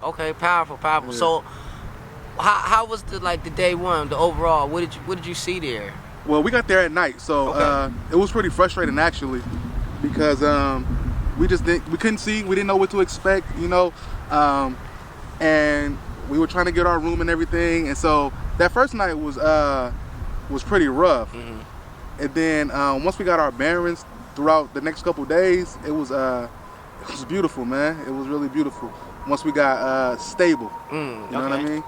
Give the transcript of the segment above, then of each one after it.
Okay, powerful, powerful. Yeah. So, how was the day one, the overall? What did you see there? Well, we got there at night, so Okay. it was pretty frustrating actually, because we couldn't see, we didn't know what to expect, and we were trying to get our room and everything, and so that first night was pretty rough. And then once we got our bearings throughout the next couple days, it was beautiful, man. It was really beautiful. Once we got stable, you know what I mean?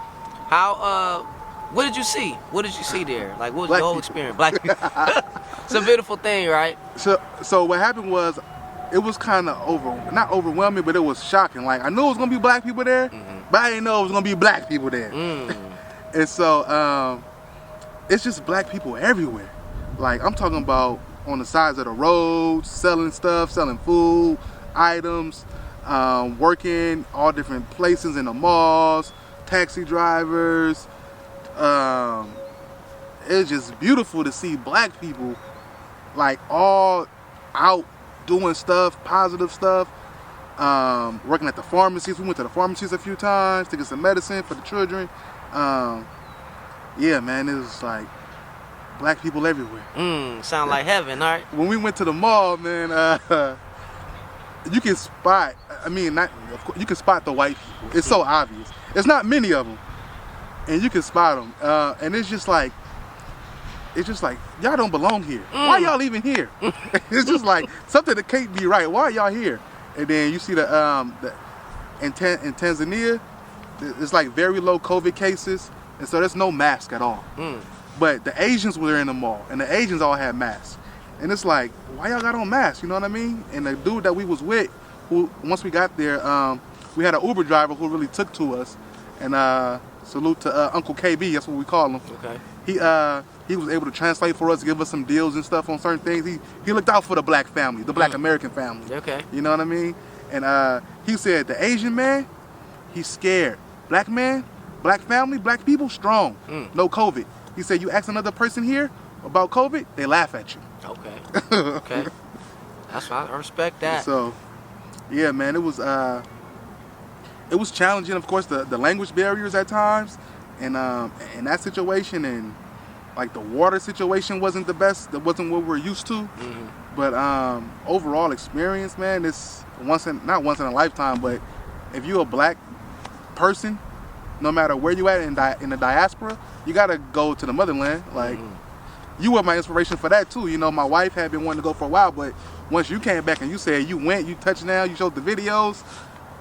How what did you see? What did you see there? Like, what was Black the whole people. experience? Black people. It's a beautiful thing, right? So what happened was, it was kind of not overwhelming, but it was shocking. Like, I knew it was gonna be black people there, but I didn't know it was gonna be black people there. And so it's just black people everywhere. Like, I'm talking about on the sides of the roads, selling stuff, selling food, items, working all different places in the malls, taxi drivers. It's just beautiful to see black people like all out doing stuff, positive stuff, working at the pharmacies. We went to the pharmacies a few times to get some medicine for the children. Yeah, man, it was like black people everywhere. Sound like heaven, all right? When we went to the mall, man, you can spot, you can spot the white people. It's so obvious. It's not many of them, and you can spot them. And it's just like, y'all don't belong here. Why y'all even here? It's just like something that can't be right. Why are y'all here? And then you see in Tanzania, it's like very low COVID cases, and so there's no mask at all. But the Asians were in the mall, and the Asians all had masks. And it's like, why y'all got on masks? You know what I mean? And the dude that we was with, who once we got there, we had an Uber driver who really took to us. And salute to Uncle KB, that's what we call him. Okay. He was able to translate for us, give us some deals and stuff on certain things. He looked out for the black family, the black American family. Okay. You know what I mean? And he said the Asian man, he's scared. Black man, black family, black people, strong. No COVID. He said, you ask another person here about COVID, they laugh at you. Okay. Okay. That's why I respect that. So, yeah, man, it was challenging, of course, the language barriers at times, and in that situation, and like the water situation wasn't the best. That wasn't what we're used to. But overall experience, man, it's not once in a lifetime. But if you're a black person, no matter where you at in the diaspora, you gotta go to the motherland. Like, you were my inspiration for that too. You know, my wife had been wanting to go for a while, but once you came back and you said you went, you touched down, you showed the videos,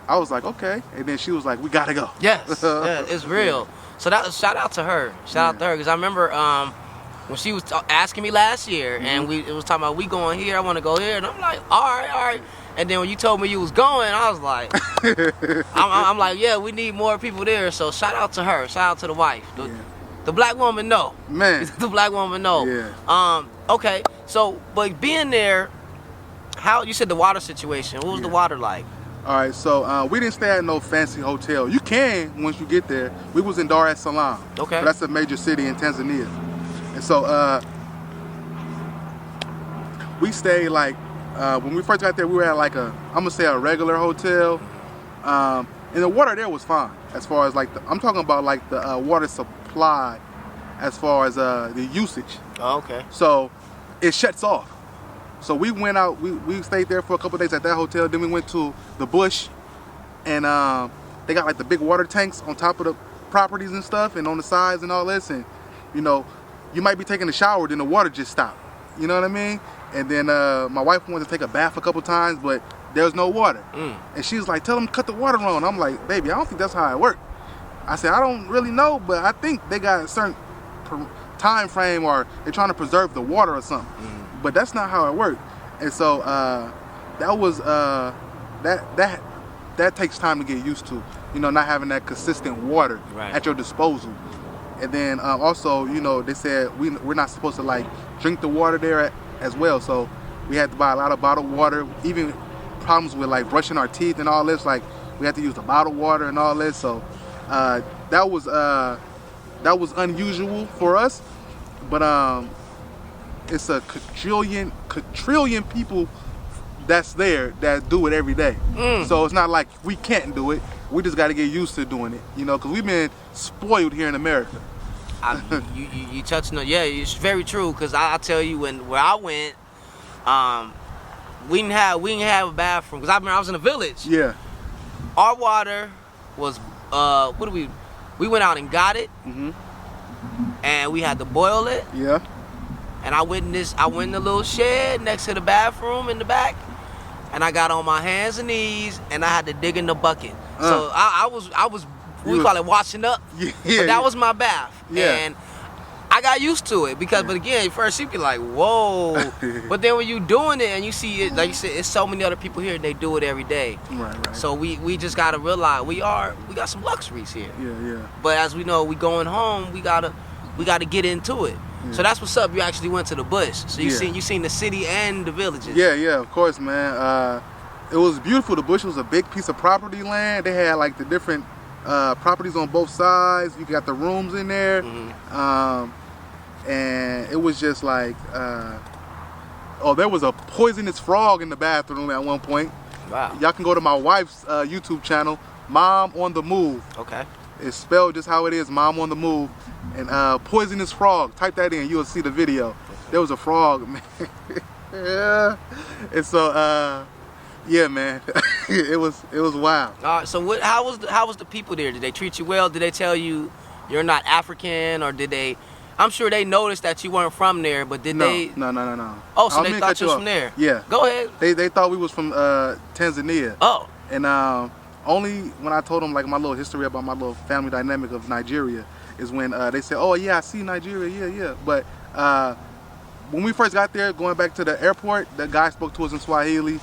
I was like, okay. And then she was like, we gotta go. Yes, yeah, it's real. So shout out to her. Shout out to her, because I remember when she was asking me last year, and it was talking about, we going here, I want to go here, and I'm like, all right. And then when you told me you was going, I was like, I'm like, yeah, we need more people there. So shout out to her. Shout out to the wife. The black woman, no. Man. The black woman, no. Yeah. Okay. So, but being there, how you said the water situation? What was the water like? All right, so we didn't stay at no fancy hotel. You can once you get there. We was in Dar es Salaam. Okay. So that's a major city in Tanzania. And so we stayed like, when we first got there, we were at like I'm gonna say a regular hotel. And the water there was fine. As far as like, I'm talking about like the water supply, as far as the usage. Oh, okay. So it shuts off. So we went out, we stayed there for a couple of days at that hotel. Then we went to the bush, and they got like the big water tanks on top of the properties and stuff, and on the sides and all this. And you know, you might be taking a shower, then the water just stopped. You know what I mean? And then my wife wanted to take a bath a couple times, but there's no water. And she was like, tell them to cut the water on. I'm like, baby, I don't think that's how it works. I said, I don't really know, but I think they got a certain time frame, or they're trying to preserve the water or something. But that's not how it worked. And so that was that takes time to get used to, you know, not having that consistent water at your disposal. And then also, you know, they said we're not supposed to like drink the water there as well. So we had to buy a lot of bottled water. Even problems with like brushing our teeth and all this, like we had to use the bottled water and all this. So that was unusual for us. But it's a quadrillion people that's there that do it every day. So it's not like we can't do it. We just got to get used to doing it, you know, because we've been spoiled here in America. You touching on, yeah, it's very true. Because I tell you, where I went, we didn't have a bathroom. Because I remember I was in a village. Yeah. Our water was we went out and got it, and we had to boil it. Yeah. And I went in the little shed next to the bathroom in the back, and I got on my hands and knees, and I had to dig in the bucket. So I was we call it washing up. Yeah. But that was my bath. Yeah. And I got used to it because, but again, first you'd be like, whoa. But then when you doing it and you see it, like you said, it's so many other people here and they do it every day. Right. So we just gotta realize we got some luxuries here. Yeah. But as we know, we going home, we gotta get into it. Yeah. So that's what's up. You actually went to the bush. So you seen the city and the villages. Yeah, of course, man. It was beautiful. The bush was a big piece of property land. They had like the different properties on both sides. You got the rooms in there. And it was just like, there was a poisonous frog in the bathroom at one point. Wow. Y'all can go to my wife's YouTube channel, Mom on the Move. Okay. It's spelled just how it is, Mom on the Move. And poisonous frog, type that in, you'll see the video. There was a frog, man. Yeah. And so, yeah, man, it was wild. All right. So how was the people there? Did they treat you well? Did they tell you you're not African, or did they? I'm sure they noticed that you weren't from there, but did they? No. Oh, so they thought you was from there? Yeah. Go ahead. They thought we was from Tanzania. Oh. And only when I told them like my little history about my little family dynamic of Nigeria is when they said, oh yeah, I see Nigeria, yeah. But when we first got there, going back to the airport, the guy spoke to us in Swahili,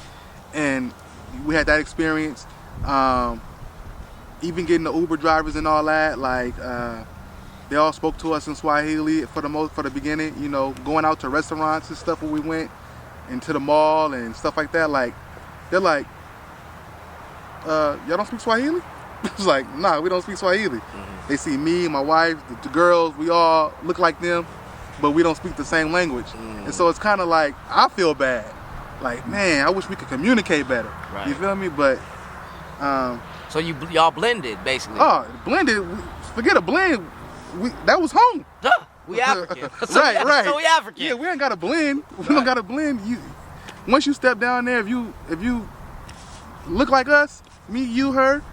and we had that experience. Even getting the Uber drivers and all that, like they all spoke to us in Swahili for the beginning. You know, going out to restaurants and stuff when we went, and to the mall and stuff like that. Like they're like, y'all don't speak Swahili? It's like, nah, we don't speak Swahili. They see me, my wife, the girls, we all look like them, but we don't speak the same language. And so it's kind of like, I feel bad. Like, man, I wish we could communicate better. Right. You feel me? But so y'all blended basically. Oh, blended. Forget a blend. That was home. We African. Right. So we African. Yeah, we ain't got to blend. We don't got to blend. Once you step down there, if you look like us, me, you, her,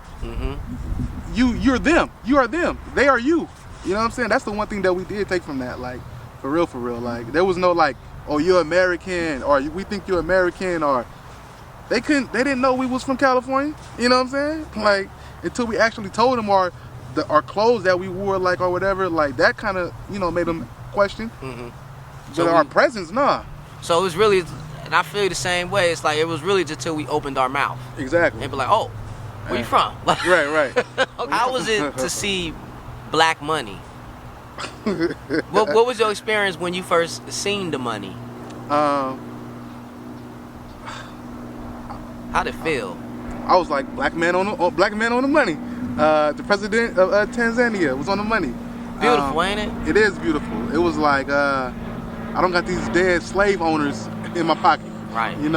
you're them. You are them. They are you. You know what I'm saying? That's the one thing that we did take from that. Like, for real. Like, there was no like, oh, you're American, or we think you're American, or they didn't know we was from California. You know what I'm saying? Like, until we actually told them our clothes that we wore, like, or whatever, like, that kind of, made them question. But our presence, nah. So it was really, and I feel the same way. It's like, it was really just till we opened our mouth. Exactly. And be like, oh, where you from? Right. How was it to see black money? What was your experience when you first seen the money? How'd it feel? I was like, black man on the money. The president of Tanzania was on the money. Beautiful, ain't it? It is beautiful. It was like, I don't got these dead slave owners in my pocket. Right. And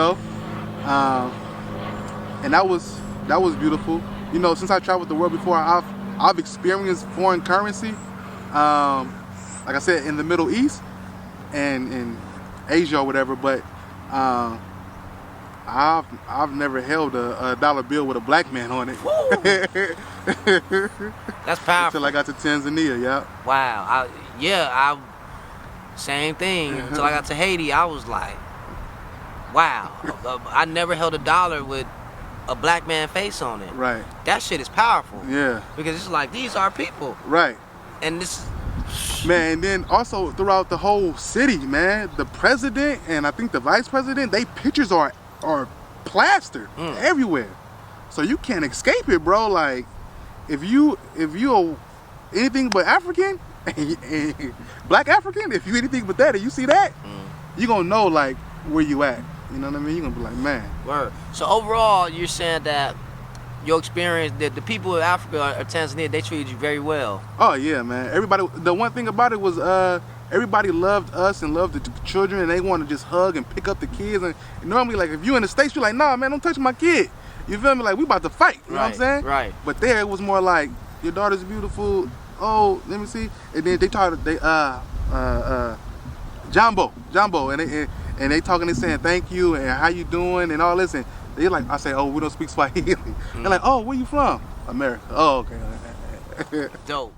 that was beautiful. Since I traveled the world before, I've experienced foreign currency. Like I said, in the Middle East and in Asia or whatever, but I've never held a dollar bill with a black man on it. That's powerful. Until I got to Tanzania, yeah. Wow. Same thing. Until I got to Haiti, I was like, wow. I never held a dollar with a black man face on it. Right. That shit is powerful. Yeah. Because it's like, these are people. Right. And this, man, and then also throughout the whole city, man, the president and I think the vice president, they pictures are plastered everywhere. So you can't escape it, bro. Like, if you anything but African, black African, if you anything but that and you see that, you gonna know like where you at. You know what I mean? You're gonna be like, man. Word. So overall, you're saying that your experience, that the people of Africa or Tanzania, they treated you very well. Oh yeah, man. Everybody. The one thing about it was everybody loved us and loved the children, and they want to just hug and pick up the kids. And normally, like, if you in the States, you're like, nah, man, don't touch my kid. You feel me? Like, we about to fight. You know what I'm saying? Right. But there, it was more like, your daughter's beautiful. Oh, let me see. And then they talked, Jumbo, and they talking and saying thank you and how you doing and all this. And they like, I say, oh, we don't speak Swahili. They're like, oh, where you from? America. Oh, okay. Dope.